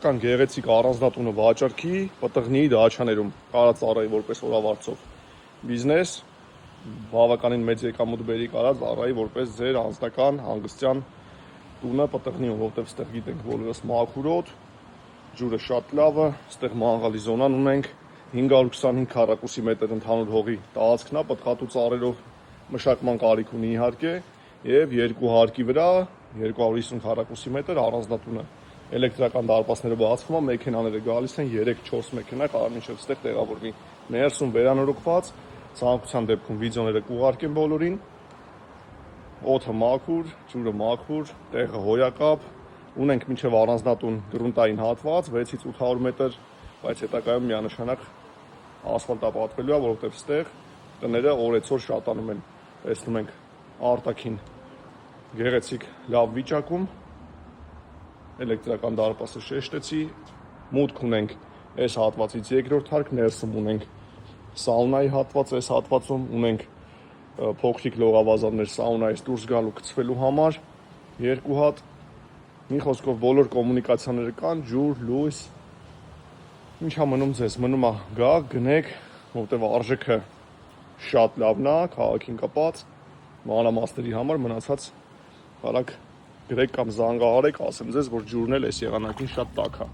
Կան գեղեցիկ առանձնատունը վաճառքի, պտղնի դահաչաներում կարած ծառայի որպես օրավարձով բիզնես, բավականին մեծ եկամուտ բերի կարած ծառայի որպես ձեր անձնական հանգստյան տունը պտղնի, որովհետև ստեղ գիտենք բոլորս մաքուրոտ, ջուրը շատ լավ է, ստեղ մանգալի զոնան ունենք, 525 քառակուսի մետր ընդհանուր հողի տարածքն է, պտղատու ծառերով մշակման կարիք ունի իհարկե, եւ երկու հարկի վրա 250 քառակուսի մետր առանձնատունը էլեկտրական դարպասները բացվում է, մեքենաները գալիս են, 3-4 մեքենա կարող մինչև ստեղ տեղավորվի։ Ներսում վերանորոգված, ցանկության դեպքում վիդեոները կուղարկեմ բոլորին։ Օդը մաքուր, ջուրը մաքուր, տեղը հոյակապ, ունենք մինչև առանձնատուն գրունտային հատված 6-ից 800 մետր, բայց հետագայում միանշանակ ասֆալտապատվելու է, որովհետև ստեղ տները օրեցօր շատանում են։ Տեսնում ենք արտաքին գեղեցիկ լավ վիճակում, էլեկտրական դարպասը շեշտեցի, մուտք ունենք այս հատվածից երկրորդ հարկ, ներսում ունենք սաունայի հատված, այս հատվածում ունենք փոքրիկ լողավազաններ սաունայից դուրս գալու գցվելու համար, երկու հատ, մի խոսքով բոլոր կոմունիկացիաները կան, ջուր, լույս, ինչա մնում ձեզ, մնում է գաք, գնեք, որտեղ արժեքը շատ լավն է, քաղաքին կապած, մանրամասների համար մնացած արագ գրեք կամ զանգահարեք, ասեմ ձեզ, որ ջուրն էլ այս եղանակին շատ տաք է։